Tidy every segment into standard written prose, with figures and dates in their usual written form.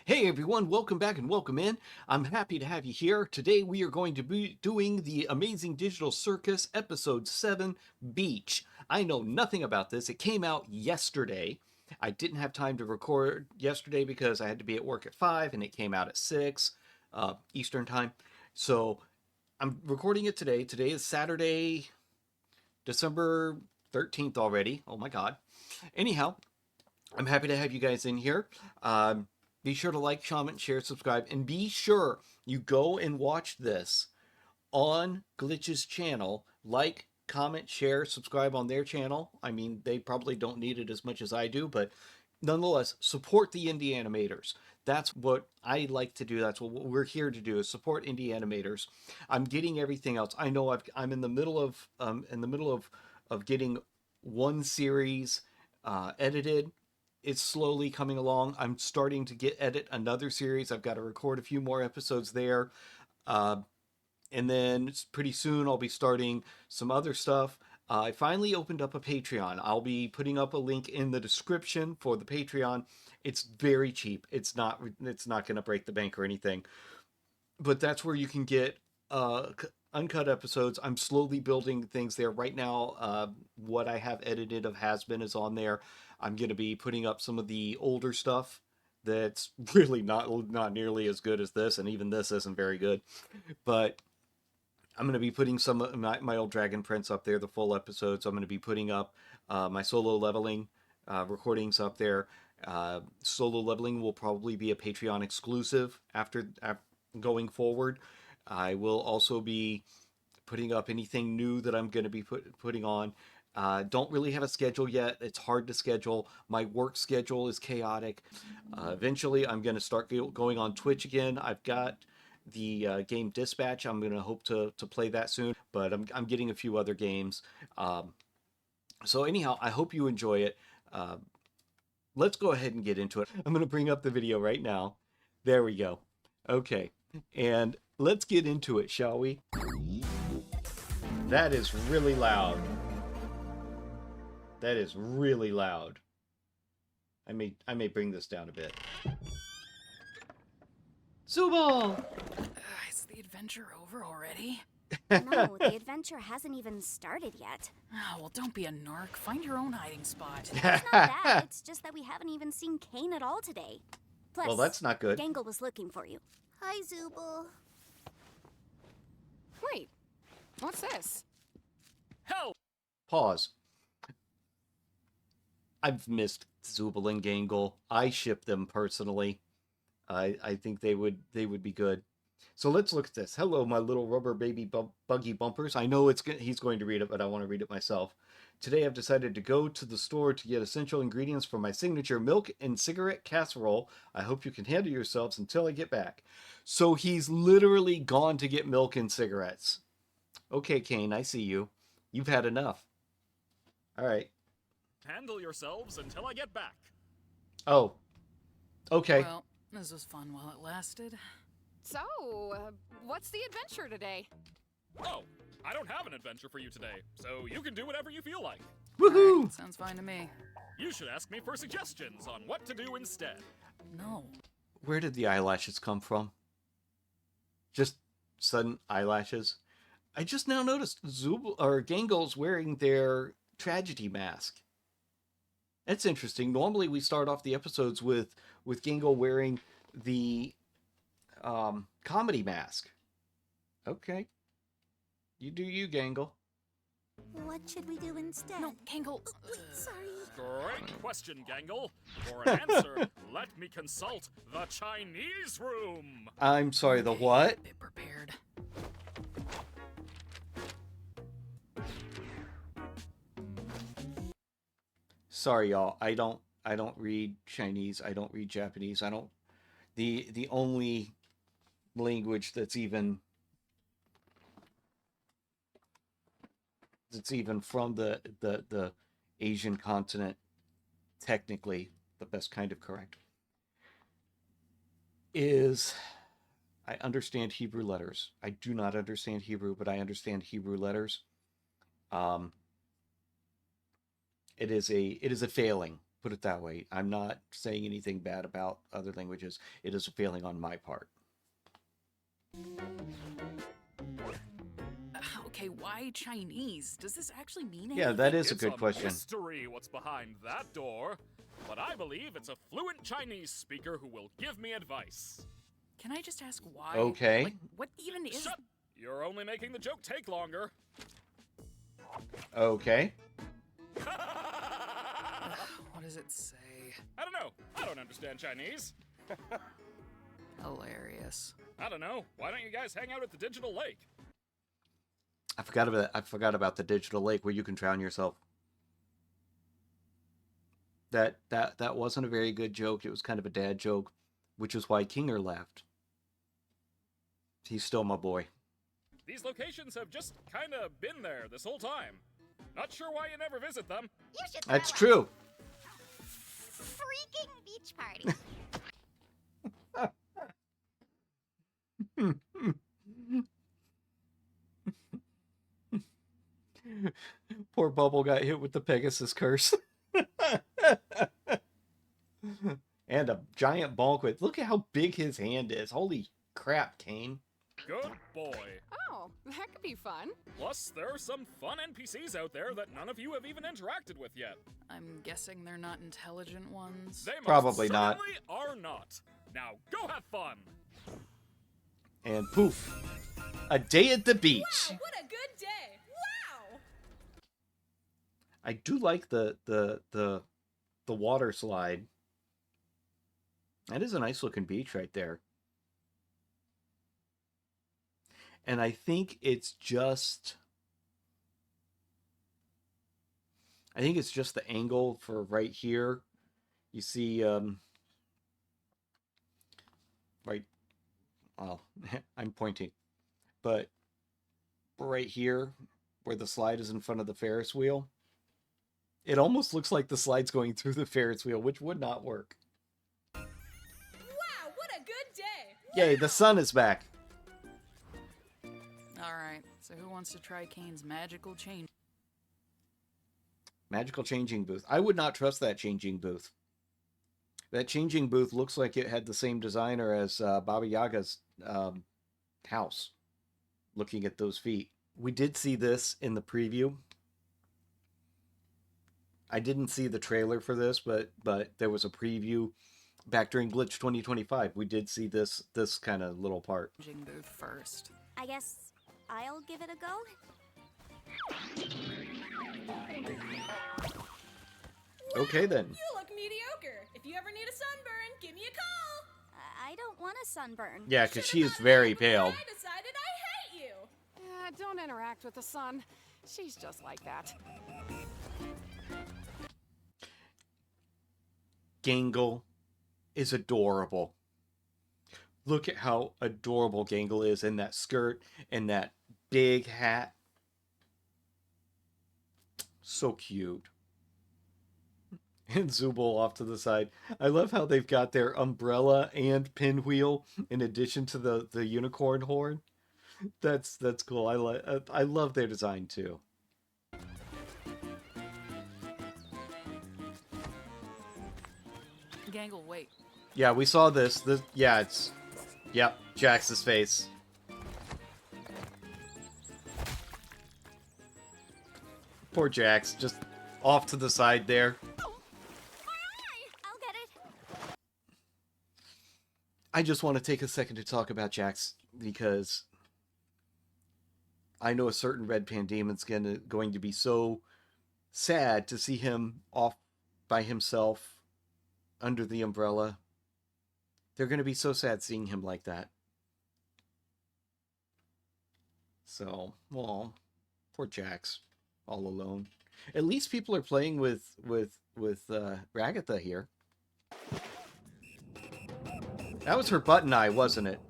Hey everyone, welcome back and welcome in. I'm happy to have you here. Today we are going to be doing the Amazing Digital Circus Episode 7 Beach. I know nothing about this. It came out yesterday. I didn't have time to record yesterday because I had to be at work at 5 and it came out at 6 Eastern Time. So I'm recording it today. Today is Saturday, December 13th already. Oh my God. Anyhow, I'm happy to have you guys in here. Be sure to like, comment, share, subscribe, and be sure you go and watch this on Glitch's channel. Like, comment, share, subscribe on their channel. I mean, they probably don't need it as much as I do, but nonetheless, support the indie animators. That's what I like to do. That's what we're here to do: is support indie animators. I'm getting everything else. I know I'm in the middle of getting one series edited. It's slowly coming along. I'm starting to edit another series. I've got to record a few more episodes there. Uh, and then pretty soon I'll be starting some other stuff. I finally opened up a Patreon. I'll be putting up a link in the description for the Patreon. It's very cheap. It's not going to break the bank or anything. But that's where you can get uncut episodes. I'm slowly building things there right now. What I have edited of Has Been is on there. I'm going to be putting up some of the older stuff that's really not nearly as good as this, and even this isn't very good. But I'm going to be putting some of my old Dragon Prince up there, the full episodes. I'm going to be putting up my solo leveling recordings up there. Solo leveling will probably be a Patreon exclusive after going forward. I will also be putting up anything new that I'm going to be putting on. Don't really have a schedule yet. It's hard to schedule. My work schedule is chaotic. Eventually, I'm going to start going on Twitch again. I've got the game Dispatch. I'm going to hope to play that soon, but I'm getting a few other games. So anyhow, I hope you enjoy it. Let's go ahead and get into it. I'm going to bring up the video right now. There we go. Okay, and let's get into it, shall we? That is really loud. That is really loud. I may bring this down a bit. Subal! Is the adventure over already? No, the adventure hasn't even started yet. Oh, well, don't be a narc. Find your own hiding spot. It's not that. It's just that we haven't even seen Kane at all today. Plus, Well, that's not good. Gangle was looking for you. Hi, Zooble. Wait, what's this? Hell! Pause. I've missed Zubal and Gangle. I ship them personally. I think they would be good. So let's look at this. Hello, my little rubber baby buggy bumpers. I know he's going to read it, but I want to read it myself. Today I've decided to go to the store to get essential ingredients for my signature milk and cigarette casserole. I hope you can handle yourselves until I get back. So he's literally gone to get milk and cigarettes. Okay, Kane, I see you. You've had enough. All right. Handle yourselves until I get back. Oh. Okay. Well, this was fun while it lasted. So, what's the adventure today? Oh, I don't have an adventure for you today, so you can do whatever you feel like. Woohoo! Right, sounds fine to me. You should ask me for suggestions on what to do instead. No. Where did the eyelashes come from? Just sudden eyelashes? I just now noticed Gangle's wearing their tragedy mask. That's interesting. Normally we start off the episodes with Gangle wearing the comedy mask. Okay. You do you, Gangle. What should we do instead? No, Gangle. Sorry. Great question, Gangle. For an answer, let me consult the Chinese room. I'm sorry, the what? Bit prepared. Sorry, y'all. I don't read Chinese. I don't read Japanese. I don't. The only language that's even from the Asian continent, technically the best kind of correct, is I understand Hebrew letters. I do not understand Hebrew, but I understand Hebrew letters. It is a failing. Put it that way. I'm not saying anything bad about other languages. It is a failing on my part. Okay, why Chinese? Does this actually mean anything? Yeah, that is a It's good question. Mystery what's behind that door, but I believe it's a fluent Chinese speaker who will give me advice. Can I just ask why? Okay. Like, what even is... Shut! You're only making the joke take longer. Okay. What does it say? I don't know. I don't understand Chinese. Hilarious. I don't know. Why don't you guys hang out at the digital lake? I forgot about the digital lake where you can drown yourself. That wasn't a very good joke. It was kind of a dad joke, which is why Kinger laughed. He's still my boy. These locations have just kind of been there this whole time. Not sure why you never visit them. You should That's throw true. a freaking beach party. Poor Bubble got hit with the Pegasus curse. And a giant bonk with. Look at how big his hand is. Holy crap, Kane. Good boy. Oh, that could be fun. Plus, there are some fun NPCs out there that none of you have even interacted with yet. I'm guessing they're not intelligent ones. They most Probably not. certainly are not. Now, go have fun. And poof. A day at the beach. What a good day! Wow! I do like the water slide. That is a nice looking beach right there. And I think it's just the angle for right here. You see right, well, I'm pointing. But right here where the slide is in front of the Ferris wheel, it almost looks like the slide's going through the Ferris wheel, which would not work. Wow, what a good day! Yay, the sun is back. Alright, so who wants to try Kane's magical change? Magical changing booth. I would not trust that changing booth. That changing booth looks like it had the same designer as Baba Yaga's house. Looking at those feet. We did see this in the preview. I didn't see the trailer for this, but there was a preview back during Glitch 2025. We did see this kind of little part. Changing booth first. I guess I'll give it a go. Okay then. You look mediocre. If you ever need a sunburn, give me a call. I don't want a sunburn. Yeah, because Should've she is gotten very that before pale. I decided I hate you. Don't interact with the sun. She's just like that. Gangle is adorable. Look at how adorable Gangle is in that skirt and that big hat. So cute. And Zubul off to the side. I love how they've got their umbrella and pinwheel in addition to the unicorn horn. That's cool. I love their design too. Gangle, wait. Yeah, we saw this. Yeah, yep, Jax's face. Poor Jax, just off to the side there. I'll get it. I just want to take a second to talk about Jax because I know a certain Red Pandemon's going to be so sad to see him off by himself under the umbrella. They're going to be so sad seeing him like that. So, well, poor Jax, all alone. At least people are playing with Ragatha here. That was her button eye, wasn't it?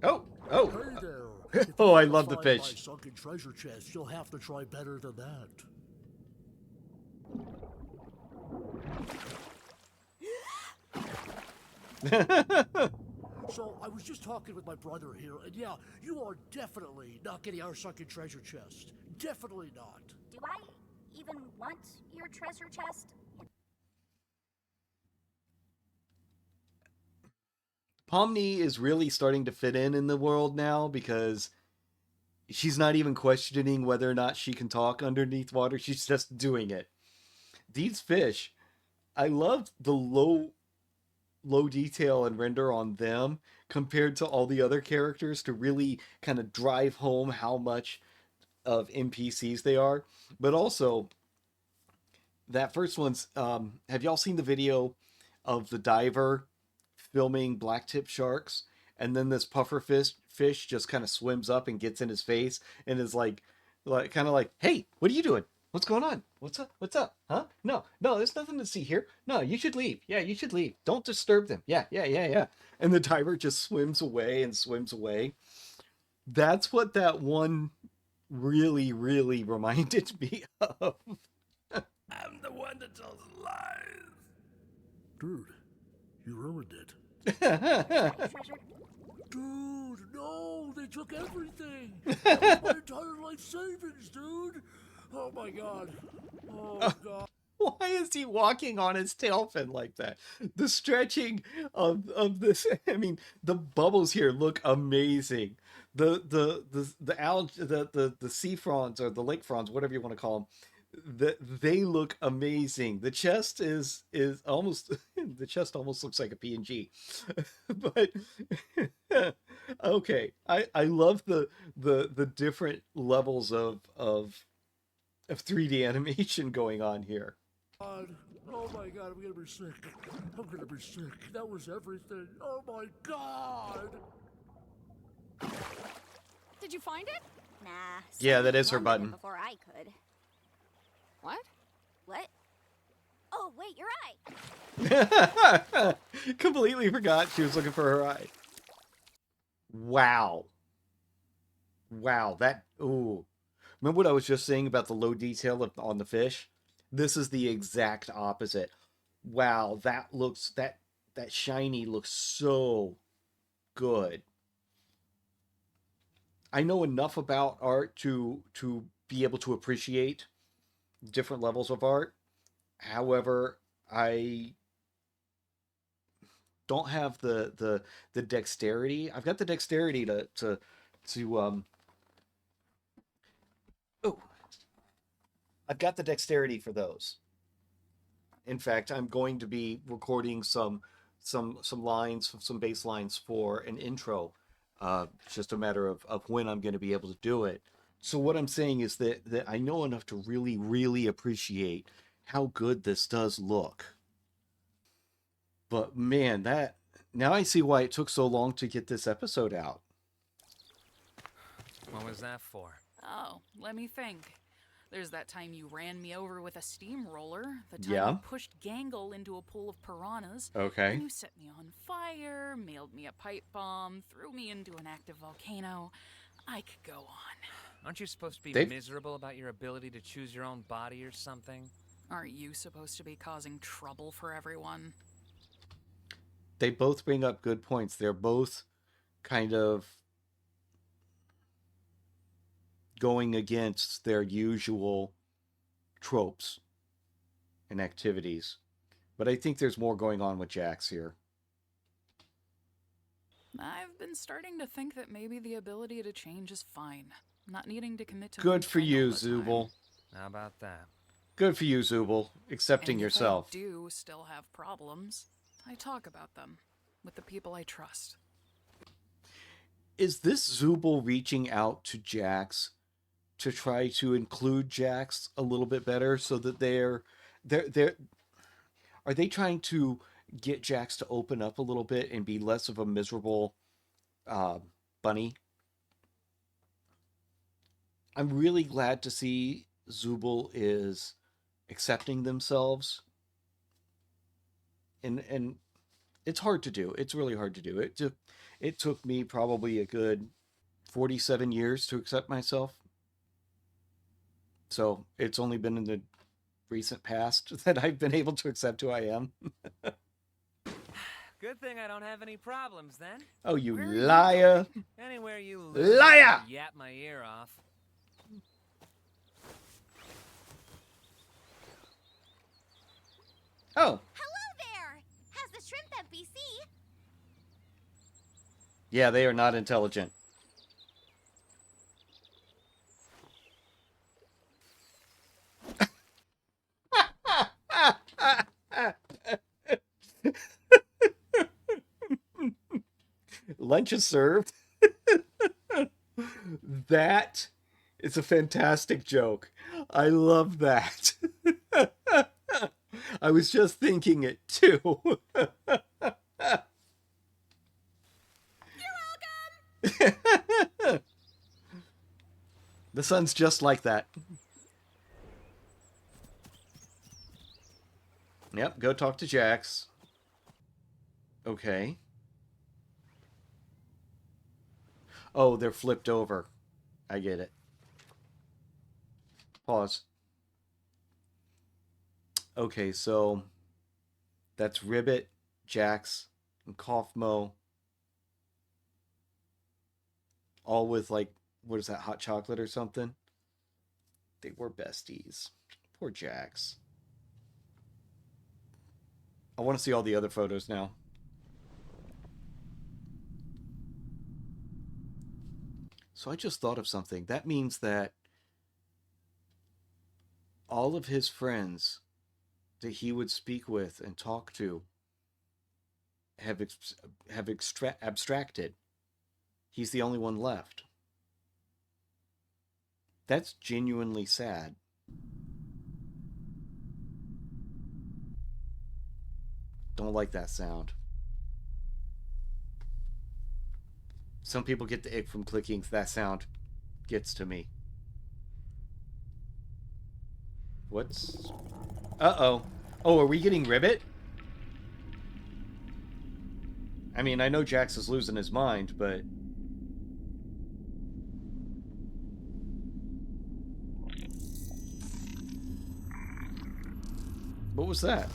Oh. Hey there. If Oh, you I wanna love the find pitch. My sunken treasure chest, you'll have to try better than that. So, I was just talking with my brother here, and yeah, you are definitely not getting our sunken treasure chest. Definitely not. Do I even want your treasure chest? Pomni is really starting to fit in the world now because she's not even questioning whether or not she can talk underneath water. She's just doing it. These fish, I love the low detail and render on them compared to all the other characters to really kind of drive home how much of NPCs they are. But also, that first one's, have y'all seen the video of the diver filming blacktip sharks, and then this puffer fish just kind of swims up and gets in his face and is like kind of like, hey, what are you doing? What's going on? What's up? Huh? No, there's nothing to see here. No, you should leave. Yeah, you should leave. Don't disturb them. Yeah. And the diver just swims away and swims away. That's what that one really, really reminded me of. I'm the one that tells lies. Dude, you ruined it. Treasure? Dude, no, they took everything. That was my entire life savings, dude. Oh my god. Oh god. Why is he walking on his tail fin like that? The stretching of this, I mean, the bubbles here look amazing. The sea fronds or the lake fronds, whatever you want to call them, they look amazing. The chest is almost the chest almost looks like a PNG. But okay, I love the different levels of 3D animation going on here. God. Oh my god, I'm gonna be sick. I'm gonna be sick. That was everything. Oh my god. Did you find it? Nah. Yeah, that is her someone did button. it before I could. What? What? Oh, wait, your eye. Completely forgot she was looking for her eye. Wow. That, ooh. Remember what I was just saying about the low detail on the fish? This is the exact opposite. Wow, that shiny looks so good. I know enough about art to be able to appreciate different levels of art. However, I don't have the dexterity. I've got the dexterity to oh, I've got the dexterity for those. In fact, I'm going to be recording some lines, some bass lines for an intro. It's just a matter of when I'm going to be able to do it. So what I'm saying is that I know enough to really, really appreciate how good this does look. But man, now I see why it took so long to get this episode out. What was that for? Oh, let me think. There's that time you ran me over with a steamroller. The time Yeah. you pushed Gangle into a pool of piranhas. Okay. And you set me on fire, mailed me a pipe bomb, threw me into an active volcano. I could go on. Aren't you supposed to be Dave? miserable about your ability to choose your own body or something? Aren't you supposed to be causing trouble for everyone? They both bring up good points. They're both kind of going against their usual tropes and activities. But I think there's more going on with Jax here. I've been starting to think that maybe the ability to change is fine. Not needing to commit to Good one for thing you, all the time. Zubul. How about that? Good for you, Zubul. Accepting And yourself. If I do still have problems, I talk about them with the people I trust. Is this Zubul reaching out to Jax to try to include Jax a little bit better so that they're are they trying to get Jax to open up a little bit and be less of a miserable bunny? I'm really glad to see Zubul is accepting themselves. And it's hard to do. It's really hard to do. It took me probably a good 47 years to accept myself. So it's only been in the recent past that I've been able to accept who I am. Good thing I don't have any problems then. Oh, you Where are you liar. Anywhere you Liar! Yap my ear off. Oh, Hello there! How's the shrimp NPC? yeah, they are not intelligent. Lunch is served. That is a fantastic joke. I love that. I was just thinking it too. You're welcome! The sun's just like that. Yep, go talk to Jax. Okay. Oh, they're flipped over. I get it. Pause. Okay, so that's Ribbit, Jax, and Kaufmo. All with, like, what is that, hot chocolate or something? They were besties. Poor Jax. I want to see all the other photos now. So I just thought of something. That means that all of his friends that he would speak with and talk to have abstracted. He's the only one left. That's genuinely sad. Don't like that sound. Some people get the ick from clicking. That sound gets to me. What's... Uh-oh. Oh, are we getting Ribbit? I mean, I know Jax is losing his mind, but... What was that?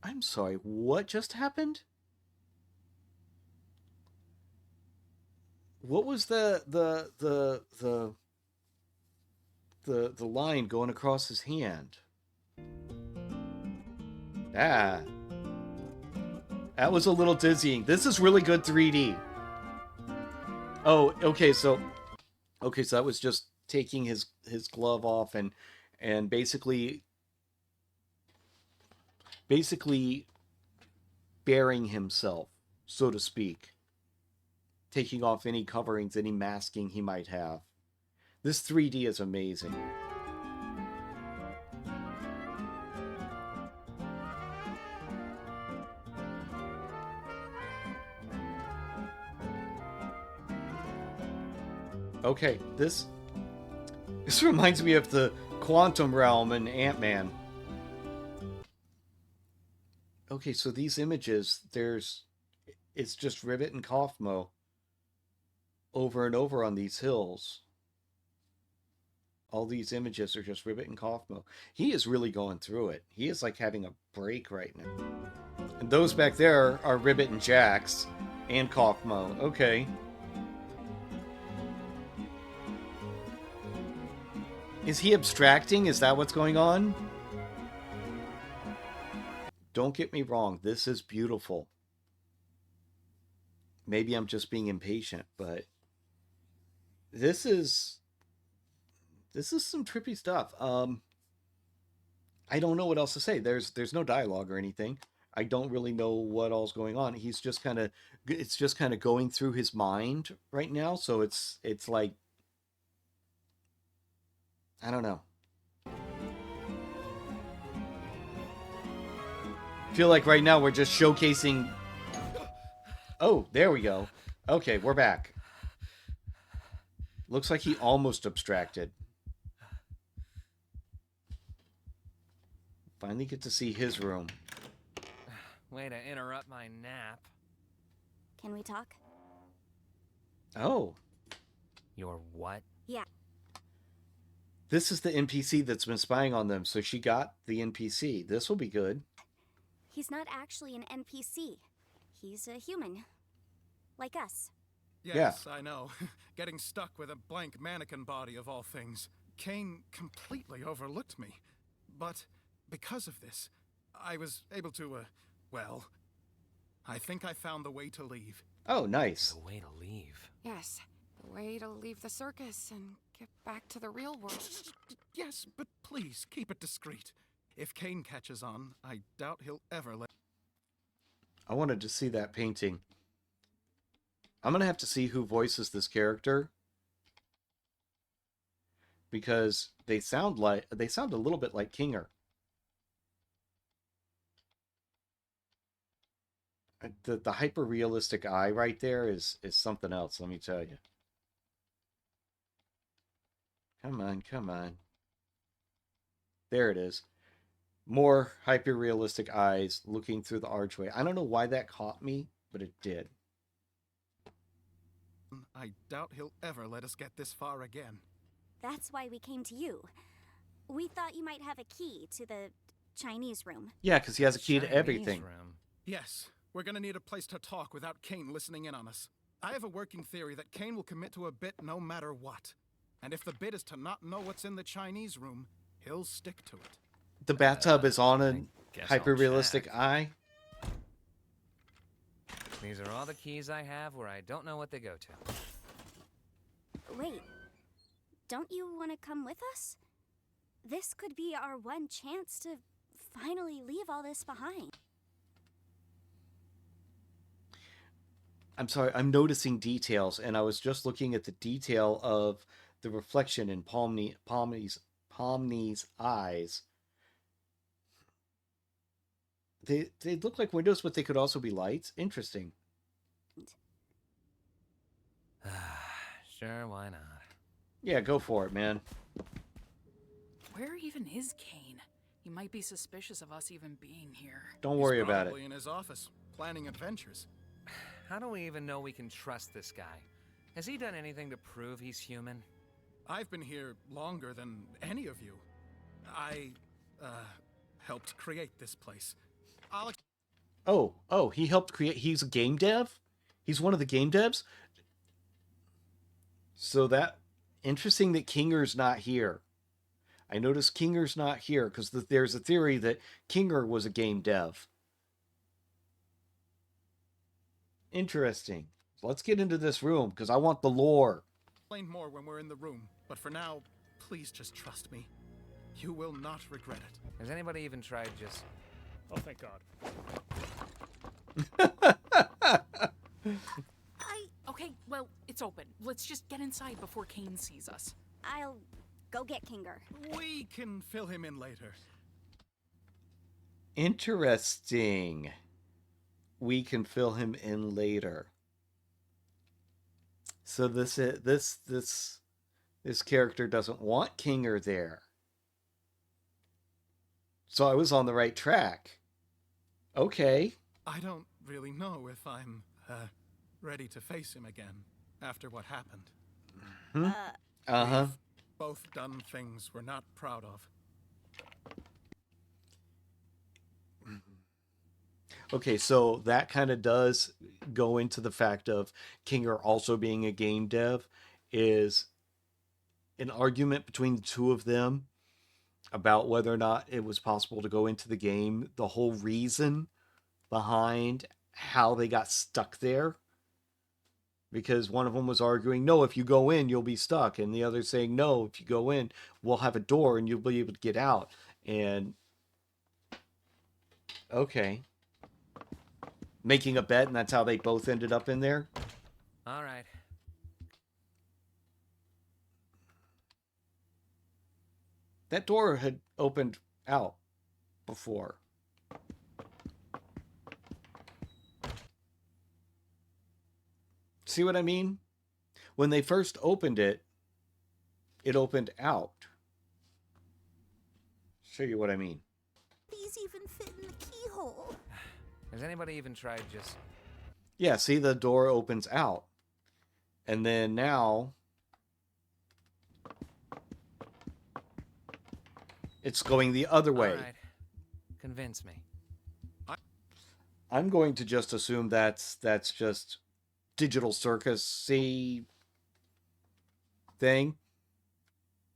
I'm sorry, what just happened? What was the line going across his hand? Ah. That was a little dizzying. This is really good 3D. Oh, okay, so that was just taking his glove off and basically bearing himself, so to speak. Taking off any coverings, any masking he might have. This 3D is amazing. Okay, this reminds me of the quantum realm in Ant-Man. Okay, so these images, it's just Ribbit and Kaufmo over and over on these hills. All these images are just Ribbit and Kaufmo. He is really going through it. He is like having a break right now. And those back there are Ribbit and Jax and Kaufmo. Okay. Is he abstracting? Is that what's going on? Don't get me wrong. This is beautiful. Maybe I'm just being impatient, but this is some trippy stuff. I don't know what else to say. There's no dialogue or anything. I don't really know what all's going on. It's just kind of going through his mind right now. So it's like, I don't know. I feel like right now we're just showcasing. Oh, there we go. Okay, we're back. Looks like he almost abstracted. Finally get to see his room. Way to interrupt my nap. Can we talk? Oh. Your what? Yeah. This is the NPC that's been spying on them, so she got the NPC. This will be good. He's not actually an NPC. He's a human. Like us. Yes, I know. Getting stuck with a blank mannequin body of all things. Kane completely overlooked me. But because of this, I was able to, well, I think I found the way to leave. Oh, nice. The way to leave. Yes, the way to leave the circus and get back to the real world. Yes, but please, keep it discreet. If Kane catches on, I doubt he'll ever let... I wanted to see that painting. I'm gonna have to see who voices this character, because they sound a little bit like Kinger. The hyper realistic eye right there is something else, let me tell you. Come on, come on. There it is. More hyper realistic eyes looking through the archway. I don't know why that caught me, but it did. I doubt he'll ever let us get this far again. That's why we came to you. We thought you might have a key to the Chinese room. Yeah, because he has a key to Chinese everything. room. Yes, we're gonna need a place to talk without Kane listening in on us. I have a working theory that Kane will commit to a bit no matter what. And if the bit is to not know what's in the Chinese room, he'll stick to it. The bathtub is on a guess I'll hyper realistic check. eye. These are all the keys I have where I don't know what they go to. Wait, don't you want to come with us? This could be our one chance to finally leave all this behind. I'm sorry, I'm noticing details, and I was just looking at the detail of the reflection in Pomni's eyes. They look like windows, but they could also be lights. Interesting. Sure, why not? Yeah, go for it, man. Where even is Kane? He might be suspicious of us even being here. Don't worry He's about it. probably in his office, planning adventures. How do we even know we can trust this guy? Has he done anything to prove he's human? I've been here longer than any of you. I, helped create this place. Oh, he helped create. He's a game dev? He's one of the game devs? So that interesting that Kinger's not here. I noticed Kinger's not here because there's a theory that Kinger was a game dev. Interesting. Let's get into this room because I want the lore. Explain more when we're in the room, but for now, please just trust me. You will not regret it. Has anybody even tried just... Oh, thank God. Okay, well, it's open. Let's just get inside before Kane sees us. I'll go get Kinger. We can fill him in later. Interesting. We can fill him in later. So this character doesn't want Kinger there. So I was on the right track. Okay. I don't really know if I'm, ready to face him again after what happened. Uh-huh. Both done things we're not proud of. Okay, so that kind of does go into the fact of Kinger also being a game dev is an argument between the two of them about whether or not it was possible to go into the game, the whole reason behind how they got stuck there. Because one of them was arguing, no, if you go in, you'll be stuck. And the other saying, no, if you go in, we'll have a door and you'll be able to get out. And, okay. Making a bet, and that's how they both ended up in there? All right. That door had opened out before. See what I mean? When they first opened it, it opened out. Show you what I mean. These even fit in the keyhole. Has anybody even tried just... Yeah, see, the door opens out. And then now... it's going the other way. All right. Convince me. I'm going to just assume that's just digital circus-y thing.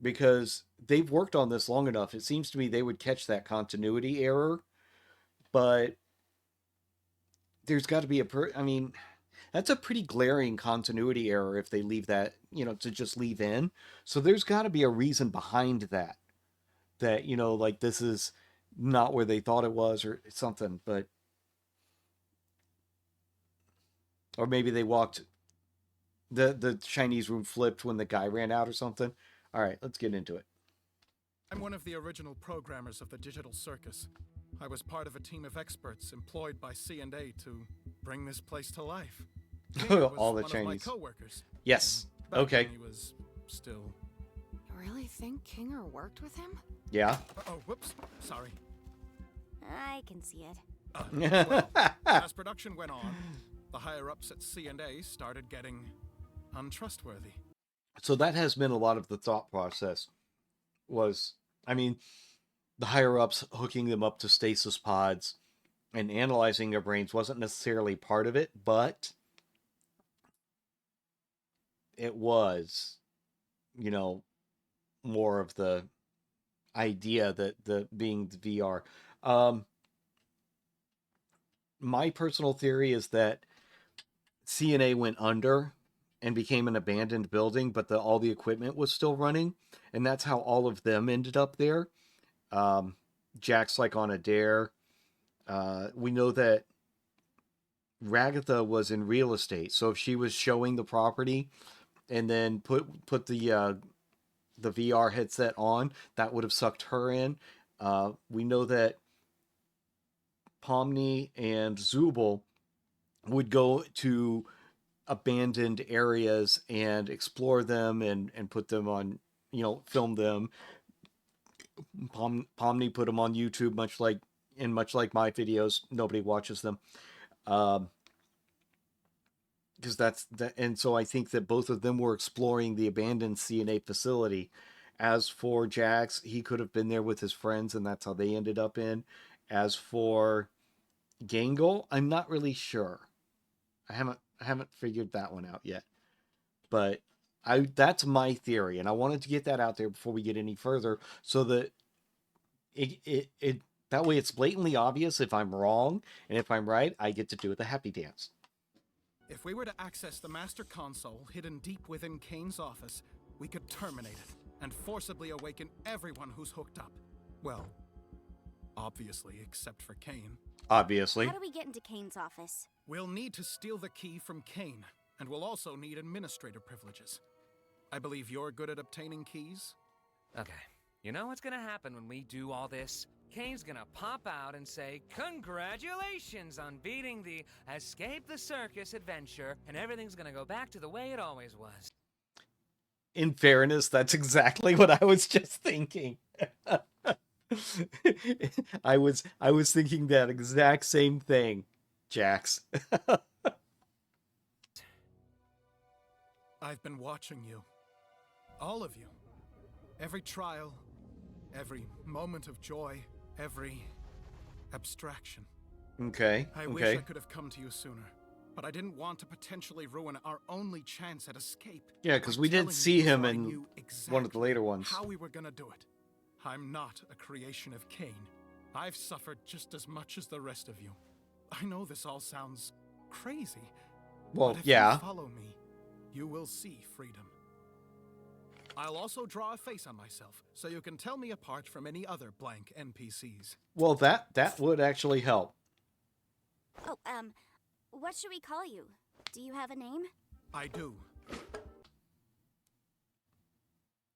because they've worked on this long enough. It seems to me they would catch that continuity error, but there's got to be I mean, that's a pretty glaring continuity error if they leave that, to just leave in. So there's got to be a reason behind that. That, like this is not where they thought it was or something, but or maybe they walked the Chinese room flipped when the guy ran out or something. All right, let's get into it. I'm one of the original programmers of the digital circus. I was part of a team of experts employed by C&A to bring this place to life. All the one Chinese. Of my coworkers. Yes. Back Okay. when he was still. You really think Kinger worked with him? Yeah. Oh, whoops. Sorry. I can see it. Well, as production went on, the higher-ups at C&A started getting untrustworthy. So that has been a lot of the thought process. I mean, the higher-ups hooking them up to stasis pods and analyzing their brains wasn't necessarily part of it, but it was, more of the idea that being the VR. My personal theory is that CNA went under and became an abandoned building, but all the equipment was still running, and that's how all of them ended up there. Jack's like on a dare. We know that Ragatha was in real estate, so if she was showing the property and then put the VR headset on, that would have sucked her in. We know that Pomni and Zubul would go to abandoned areas and explore them and put them on, film them. Pomni put them on YouTube, much like my videos, nobody watches them. Because that's that, and so I think that both of them were exploring the abandoned CNA facility. As for Jax, he could have been there with his friends, and that's how they ended up in. As for Gangle, I'm not really sure. I haven't figured that one out yet. But that's my theory, and I wanted to get that out there before we get any further, so that it that way it's blatantly obvious if I'm wrong, and if I'm right, I get to do the happy dance. If we were to access the master console hidden deep within Kane's office, we could terminate it and forcibly awaken everyone who's hooked up. Well, obviously, except for Kane. Obviously. How do we get into Kane's office? We'll need to steal the key from Kane, and we'll also need administrator privileges. I believe you're good at obtaining keys? Okay. You know what's gonna happen when we do all this? Kane's gonna pop out and say, "Congratulations on beating the Escape the Circus adventure," and everything's gonna go back to the way it always was. In fairness, that's exactly what I was just thinking. I was thinking that exact same thing, Jax. I've been watching you. All of you. Every trial, every moment of joy, every abstraction. Okay. I wish I could have come to you sooner, but I didn't want to potentially ruin our only chance at escape. Yeah, because we did telling see you him before I in knew one of the later ones. how we were gonna do it. I'm not a creation of Kane. I've suffered just as much as the rest of you. I know this all sounds crazy. Well, but if yeah. you follow me, you will see freedom. I'll also draw a face on myself, so you can tell me apart from any other blank NPCs. Well, that would actually help. Oh, what should we call you? Do you have a name? I do.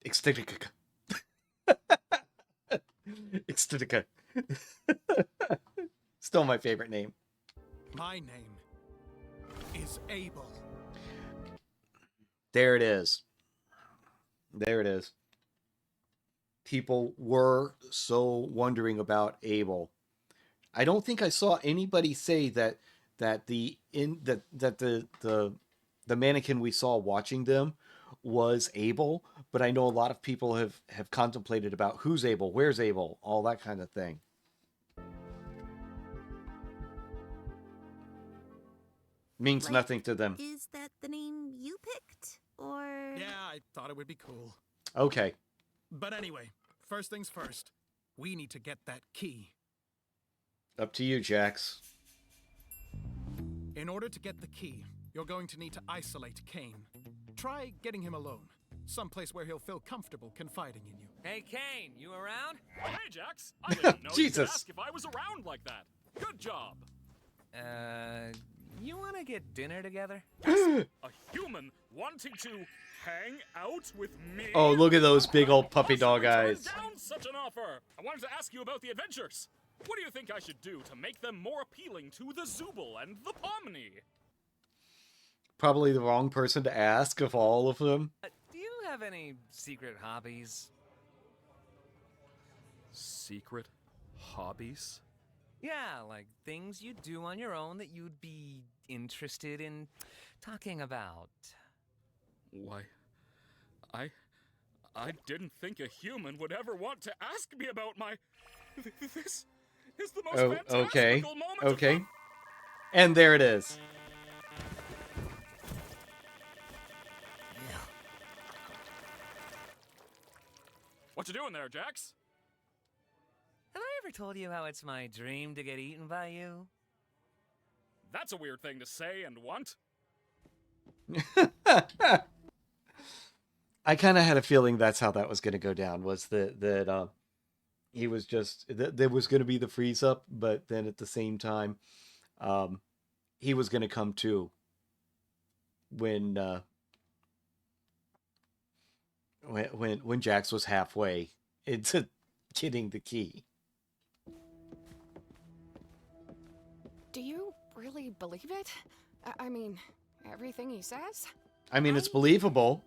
Ecstatica. Ecstatica. Still my favorite name. My name is Abel. There it is. There it is. People were so wondering about Abel. I don't think I saw anybody say that the mannequin we saw watching them was Abel, but I know a lot of people have contemplated about who's Abel, where's Abel, all that kind of thing. Means nothing to them. Is that the name you picked? Or... Yeah, I thought it would be cool. Okay. But anyway, first things first. We need to get that key. Up to you, Jax. In order to get the key, you're going to need to isolate Kane. Try getting him alone. Someplace where he'll feel comfortable confiding in you. Hey, Kane, you around? Oh, hey, Jax. I didn't know you could Jesus. ask if I was around like that. Good job. You want to get dinner together? A human wanting to hang out with me? Oh, look at those big old puppy dog Possibly eyes. turn down such an offer. I wanted to ask you about the adventures. What do you think I should do to make them more appealing to the Zooble and the Pomni? Probably the wrong person to ask of all of them. Do you have any secret hobbies? Secret hobbies? Yeah, like things you do on your own that you'd be interested in talking about. Why, I didn't think a human would ever want to ask me about my... This is the most Oh, fantastical okay. moment Okay. of... And there it is. What you doing there, Jax? Have I ever told you how it's my dream to get eaten by you? That's a weird thing to say and want. I kind of had a feeling that's how that was going to go down. Was that he was just there was going to be the freeze up, but then at the same time, he was going to come to when Jax was halfway into getting the key. Do you really believe it? I mean, everything he says? I mean, it's believable.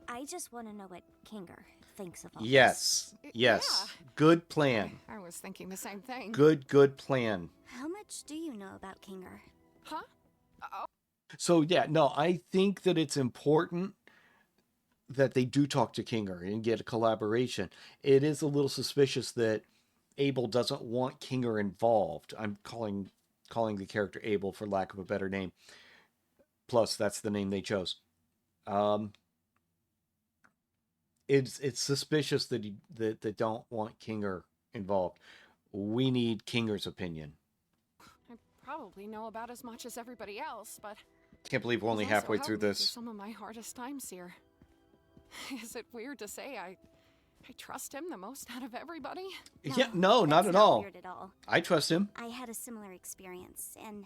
I just want to know what Kinger thinks of all Yes. Y- Yes. yeah. Good plan. I was thinking the same thing. Good plan. this. How much do you know about Kinger? Huh? Oh, So yeah, no, I think that it's important that they do talk to Kinger and get a collaboration. It is a little suspicious that Abel doesn't want Kinger involved. I'm calling the character Abel for lack of a better name. Plus, that's the name they chose. It's suspicious that that they don't want Kinger involved. We need Kinger's opinion. I probably know about as much as everybody else, but Can't believe we're only he's also halfway helped through me through this. some of my hardest times here. Is it weird to say I trust him the most out of everybody? Yeah, no, not that's at all. Weird at all. I trust him. I had a similar experience, and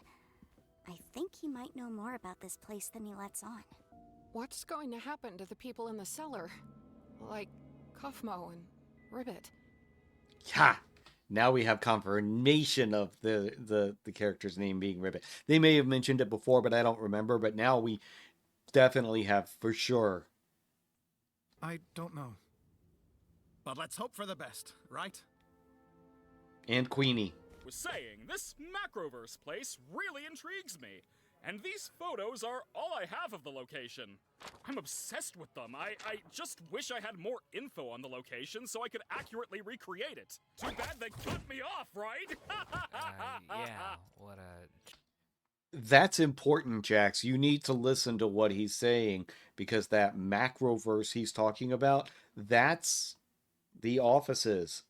I think he might know more about this place than he lets on. What's going to happen to the people in the cellar? Like Kufmo and Ribbit. Ha! Now we have confirmation of the character's name being Ribbit. They may have mentioned it before, but I don't remember. But now we definitely have for sure. I don't know. But let's hope for the best, right? And Queenie. Was saying, this Macroverse place really intrigues me. And these photos are all I have of the location. I'm obsessed with them. I just wish I had more info on the location so I could accurately recreate it. Too bad they cut me off, right? Yeah, what a... That's important, Jax. You need to listen to what he's saying because that Macroverse he's talking about, that's the offices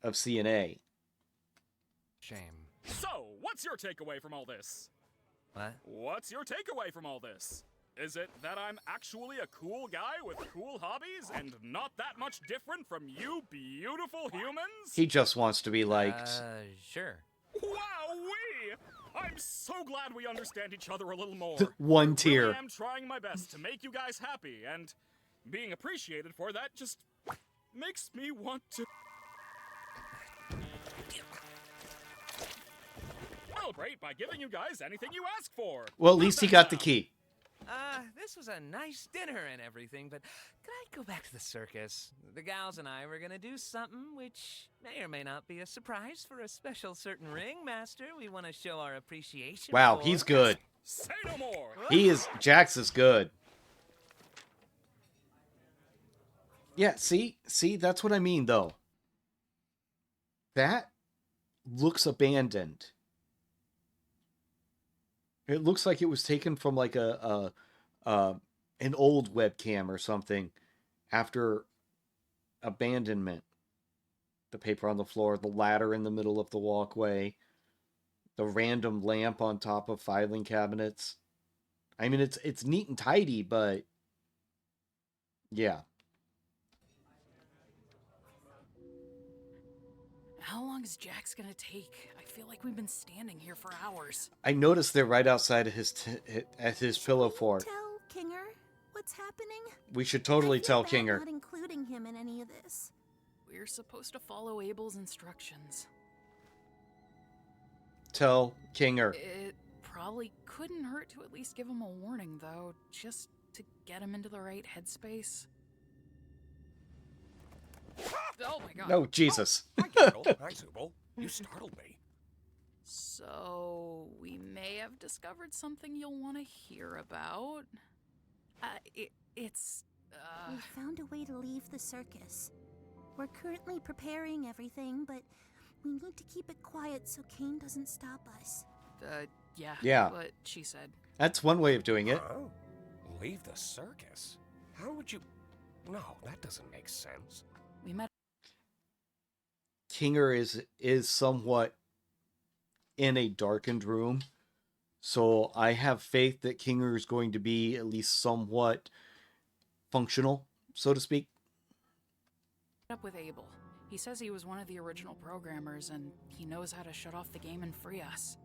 of CNA. Shame. So, what's your takeaway from all this? What? What's your takeaway from all this? Is it that I'm actually a cool guy with cool hobbies and not that much different from you beautiful humans? He just wants to be liked. Sure. Wowee! I'm so glad we understand each other a little more. One I tier. really am trying my best to make you guys happy, and being appreciated for that just makes me want to celebrate by giving you guys anything you ask for. Well, at least he got the key. This was a nice dinner and everything, but could I go back to the circus? The gals and I were gonna do something which may or may not be a surprise for a special certain ringmaster we want to show our appreciation Wow, for. he's good. Say no more. Jax is good. Yeah, see, that's what I mean, though. That looks abandoned. It looks like it was taken from like an old webcam or something after abandonment. The paper on the floor, the ladder in the middle of the walkway, the random lamp on top of filing cabinets. I mean, it's neat and tidy, but yeah. How long is Jax gonna take? I feel like we've been standing here for hours. I noticed they're right outside of at his pillow fort. Tell Kinger what's happening? We should totally I feel tell bad Kinger. not including him in any of this. We're supposed to follow Abel's instructions. Tell Kinger. It probably couldn't hurt to at least give him a warning, though, just to get him into the right headspace. Oh my god. No, Jesus. Hi, Kendall. Hi, Zubul. You startled me. So, we may have discovered something you'll want to hear about. It's We found a way to leave the circus. We're currently preparing everything, but we need to keep it quiet so Kane doesn't stop us. Yeah. Yeah. What she said. That's one way of doing it. Oh, leave the circus? How would you... No, that doesn't make sense. We met. Kinger is somewhat in a darkened room, so I have faith that Kinger is going to be at least somewhat functional, so to speak. Up with Abel. He says he was one of the original programmers and he knows how to shut off the game and free us.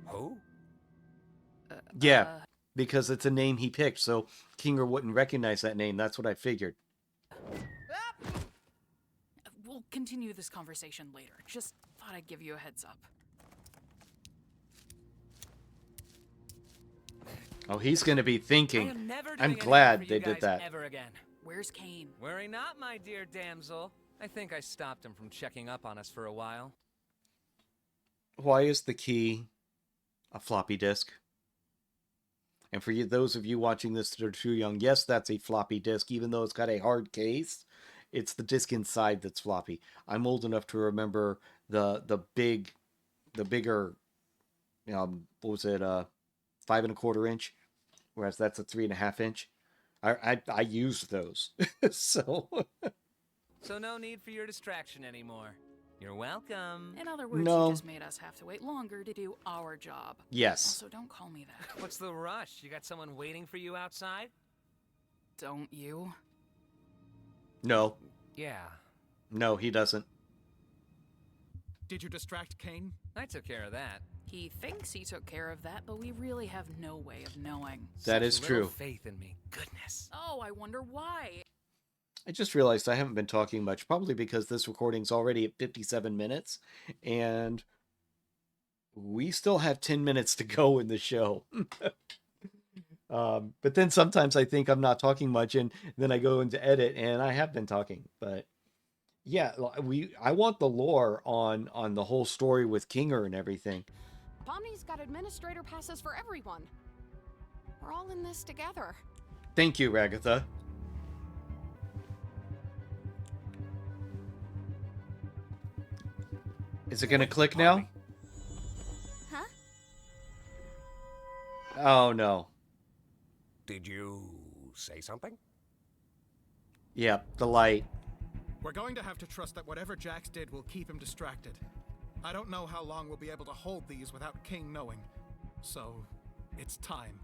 Who? Yeah, because it's a name he picked, so Kinger wouldn't recognize that name. That's what I figured. We'll continue this conversation later. Just thought I'd give you a heads up. Oh, he's going to be I thinking. am never doing I'm anything glad for you they did guys that. ever again. Where's Kane? Worry not, my dear damsel. I think I stopped him from checking up on us for a while. Why is the key a floppy disk? And for you, those of you watching this that are too young, yes, that's a floppy disk, even though it's got a hard case. It's the disk inside that's floppy. I'm old enough to remember the bigger, what was it, 5 1/4 inch, whereas that's a 3 1/2 inch. I used those, so. So no need for your distraction anymore. You're welcome. In other words, No. you just made us have to wait longer to do our job. Yes. Also, don't call me that. What's the rush? You got someone waiting for you outside? Don't you? No. Yeah, No, he doesn't. Did you distract Kane? I took care of that. He thinks he took care of that, but we really have no way of knowing. That Such is little true. faith in me. Goodness. Oh, I wonder why. I just realized I haven't been talking much, probably because this recording's already at 57 minutes, and we still have 10 minutes to go in the show. But then sometimes I think I'm not talking much, and then I go into edit, and I have been talking. But yeah, I want the lore on the whole story with Kinger and everything. Pomni's got administrator passes for everyone. We're all in this together. Thank you, Ragatha. Is it gonna click now? Huh? Oh no. Did you say something? Yeah, the light. We're going to have to trust that whatever Jax did will keep him distracted. I don't know how long we'll be able to hold these without King knowing. So, it's time.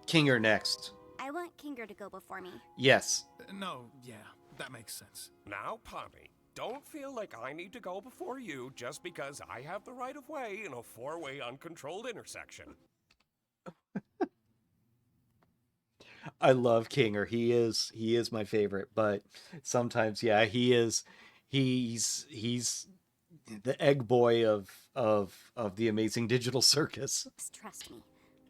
Kinger next. I want Kinger to go before me. Yes. No, yeah, that makes sense. Now, Pomni, don't feel like I need to go before you just because I have the right of way in a 4-way uncontrolled intersection. I love Kinger. He is my favorite, but sometimes, yeah, he's the egg boy of the amazing digital circus. Just trust me.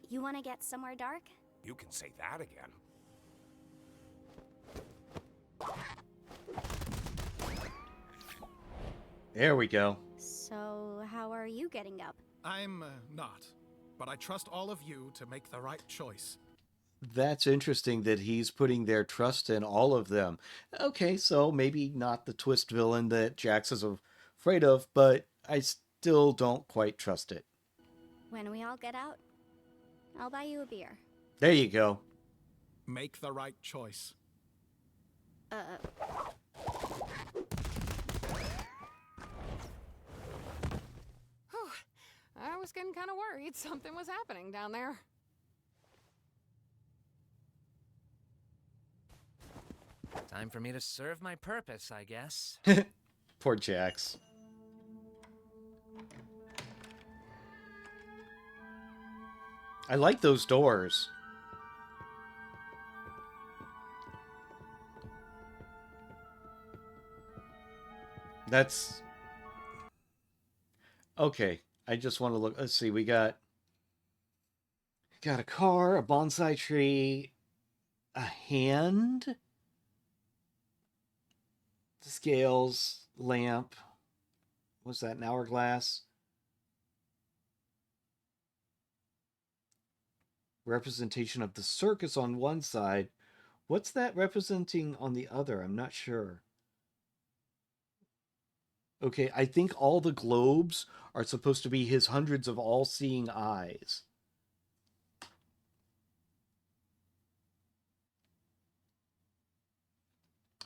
You want to get somewhere dark? You can say that again. There we go. So, how are you getting up? I'm not, but I trust all of you to make the right choice. That's interesting that he's putting their trust in all of them. Okay, so maybe not the twist villain that Jax is afraid of, but I still don't quite trust it. When we all get out, I'll buy you a beer. There you go. Make the right choice. Whew. I was getting kind of worried something was happening down there. Time for me to serve my purpose, I guess. Poor Jax. I like those doors. That's... Okay, I just want to look. Let's see, we got a car, a bonsai tree, a hand, scales, lamp. What's that, an hourglass? Representation of the circus on one side. What's that representing on the other? I'm not sure. Okay, I think all the globes are supposed to be his hundreds of all-seeing eyes.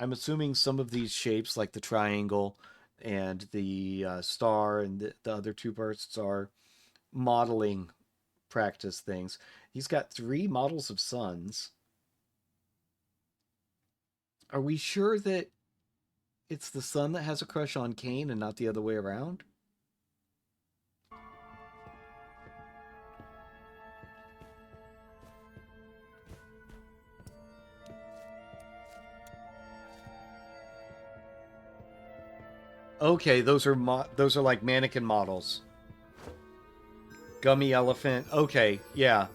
I'm assuming some of these shapes, like the triangle and the star and the other two bursts, are modeling practice things. He's got 3 models of suns. Are we sure that it's the sun that has a crush on Kane and not the other way around? Okay, those are like mannequin models. Gummy elephant. Okay, yeah.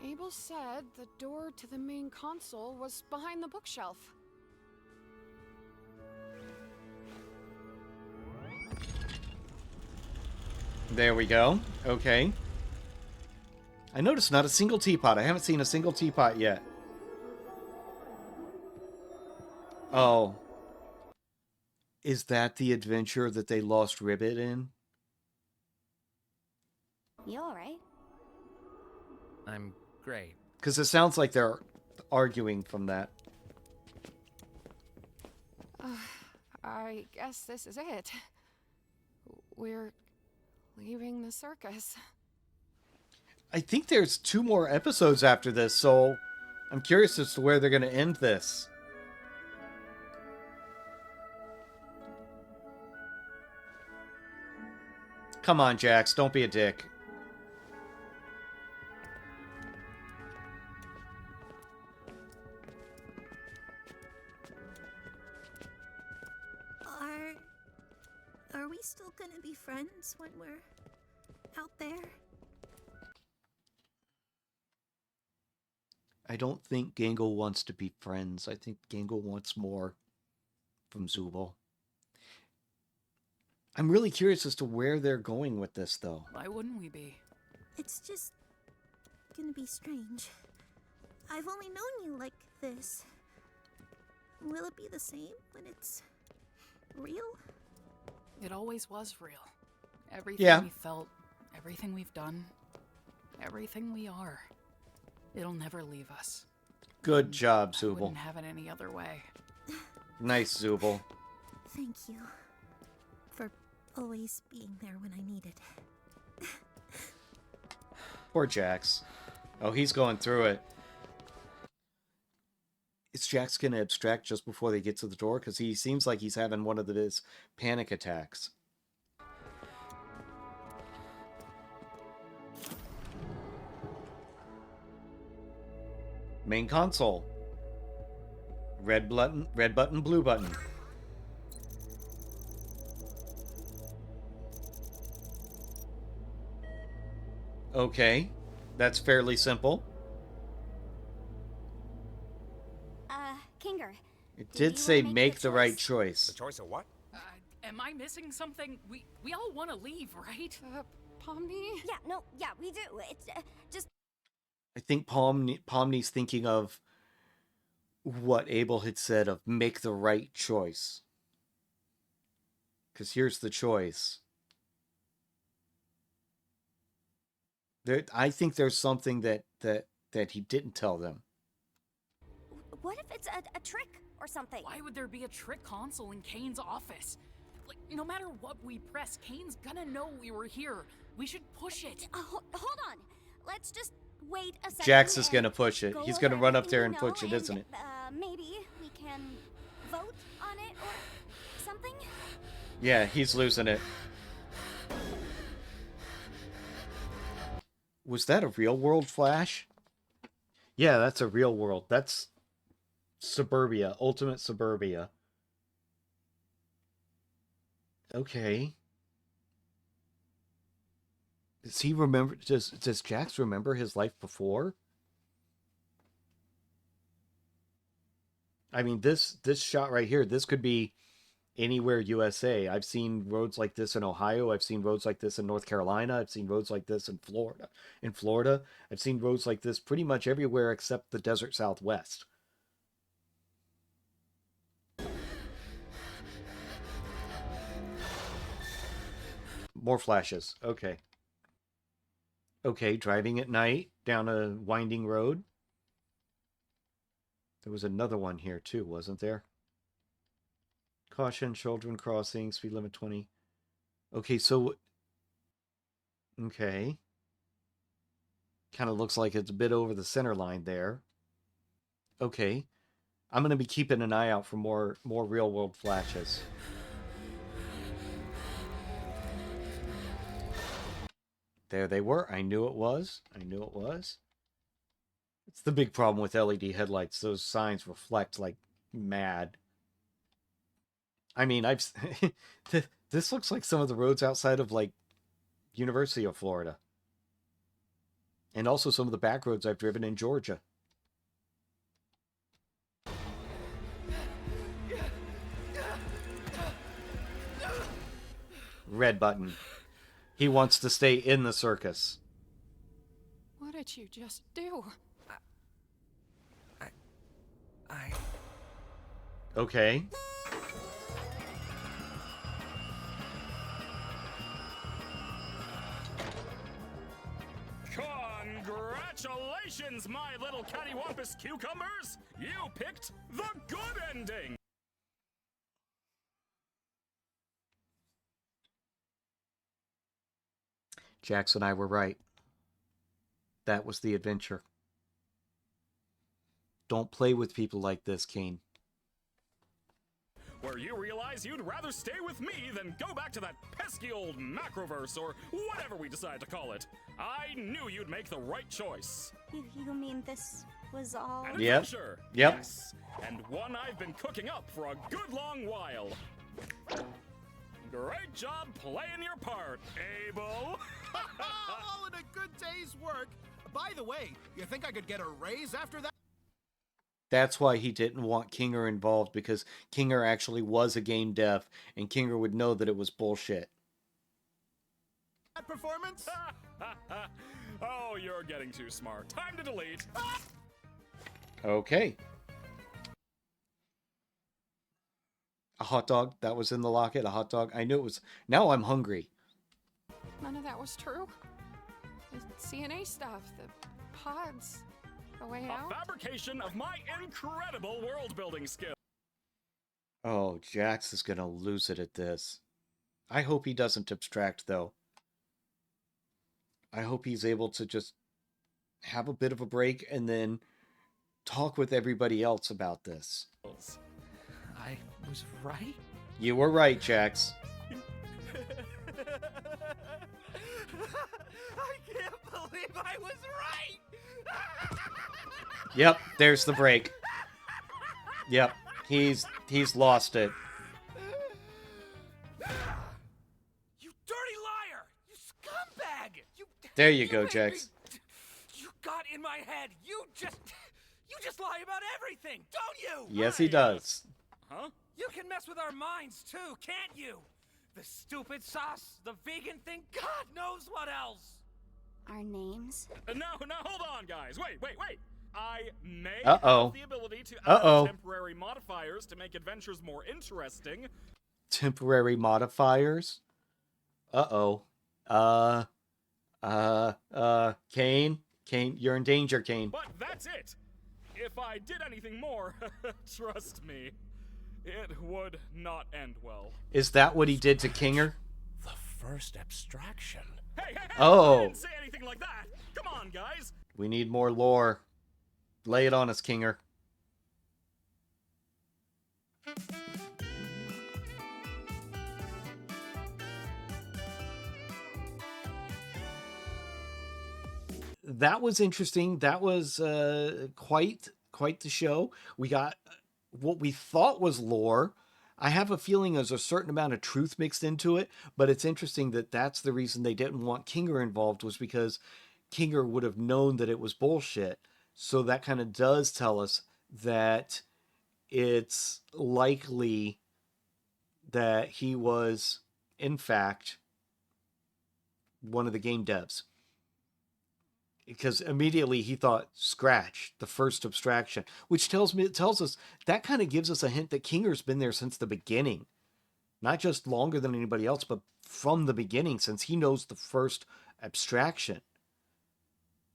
Abel said the door to the main console was behind the bookshelf. There we go. Okay. I noticed not a single teapot. I haven't seen a single teapot yet. Oh. Is that the adventure that they lost Ribbit in? You alright? I'm great. Because it sounds like they're arguing from that. I guess this is it. We're leaving the circus. I think there's 2 more episodes after this, so I'm curious as to where they're going to end this. Come on, Jax, don't be a dick. Are we still gonna be friends when we're out there? I don't think Gangle wants to be friends. I think Gangle wants more from Zubul. I'm really curious as to where they're going with this, though. Why wouldn't we be? It's just gonna be strange. I've only known you like this. Will it be the same when it's real? It always was real. Everything we felt, everything we've done, everything we are. It'll never leave us. Good job, I Zubul. wouldn't have it any other way. Nice, Zubul. Thank you for always being there when I needed. Poor Jax. Oh, he's going through it. Is Jax going to abstract just before they get to the door? Because he seems like he's having one of his panic attacks. Main console. Red button, blue button. Okay, that's fairly simple. Kinger. It did say make the right choice. The choice of what? Am I missing something? We all want to leave, right? Pomni? Yeah, we do. It's just... I think Pomni's thinking of what Abel had said of make the right choice. Because here's the choice. I think there's something that he didn't tell them. What if it's a trick or something? Why would there be a trick console in Kane's office? Like, no matter what we press, Kane's gonna know we were here. We should push it. Hold on. Let's just wait a second. Jax is gonna push it. Go He's over gonna run up everything there we and know push it, isn't it? Maybe we can vote on it or something? Yeah, he's losing it. Was that a real world Flash? Yeah, that's a real world. That's Suburbia, Ultimate Suburbia. Okay. Does he remember? Does Jax remember his life before? I mean, this shot right here, this could be anywhere USA. I've seen roads like this in Ohio. I've seen roads like this in North Carolina. I've seen roads like this in Florida. I've seen roads like this pretty much everywhere except the desert Southwest. More flashes. Okay. Okay, driving at night down a winding road. There was another one here too, wasn't there? Caution, children crossing, speed limit 20. Okay, so... Okay. Kind of looks like it's a bit over the center line there. Okay. I'm going to be keeping an eye out for more real-world flashes. There they were. I knew it was. I knew it was. It's the big problem with LED headlights. Those signs reflect like mad. I mean, this looks like some of the roads outside of like University of Florida. And also some of the back roads I've driven in Georgia. Red button. He wants to stay in the circus. What did you just do? Okay. Congratulations, my little cattywampus cucumbers! You picked the good ending! Jax and I were right. That was the adventure. Don't play with people like this, Kane. Where you realize you'd rather stay with me than go back to that pesky old macroverse or whatever we decide to call it. I knew you'd make the right choice. You mean this was all... An Yep. adventure. Yep. Yes, and one I've been cooking up for a good long while. Great job playing your part, Abel. All in a good day's work. By the way, you think I could get a raise after that? That's why he didn't want Kinger involved, because Kinger actually was a game dev, and Kinger would know that it was bullshit. That performance? Oh, you're getting too smart. Time to delete. Okay. A hot dog that was in the locket, a hot dog. I knew it was. Now I'm hungry. None of that was true. The CNA stuff, the pods, the way out. A fabrication of my incredible world-building skill. Oh, Jax is gonna lose it at this. I hope he doesn't abstract, though. I hope he's able to just have a bit of a break and then talk with everybody else about this. I was right? You were right, Jax. I can't believe I was right! Yep, there's the break. Yep, he's lost it. You dirty liar! You scumbag! There you go, Jax. You got in my head. You just lie about everything, don't you? Yes, he does. Huh? You can mess with our minds too, can't you? The stupid sauce, the vegan thing, God knows what else. Our names? No, hold on, guys. Wait. I may Uh-oh. have the ability to add temporary modifiers to make adventures more interesting. Temporary modifiers? Uh-oh. Kane? Kane, you're in danger, Kane. But that's it. if I did anything more, trust me, it would not end well. Is that what he did to Kinger? The first abstraction. Hey, I Oh, didn't say anything like that. Come on, guys. we need more lore. Lay it on us, Kinger. That was interesting. That was quite the show. We got what we thought was lore. I have a feeling there's a certain amount of truth mixed into it, but it's interesting that that's the reason they didn't want Kinger involved, was because Kinger would have known that it was bullshit. So that kind of does tell us that it's likely that he was, in fact, one of the game devs. Because immediately he thought Scratch, the first abstraction, which tells us that kind of gives us a hint that Kinger's been there since the beginning. Not just longer than anybody else, but from the beginning, since he knows the first abstraction.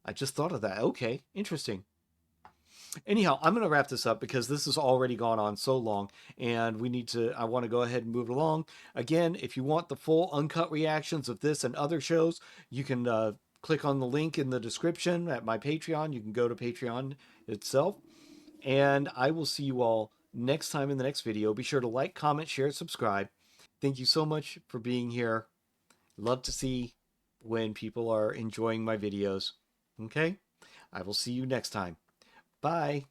I just thought of that. Okay, interesting. Anyhow, I'm going to wrap this up because this has already gone on so long, and I want to go ahead and move it along. Again, if you want the full uncut reactions of this and other shows, you can click on the link in the description at my Patreon. You can go to Patreon itself, and I will see you all next time in the next video. Be sure to like, comment, share, subscribe. Thank you so much for being here. Love to see when people are enjoying my videos. Okay? I will see you next time. Bye.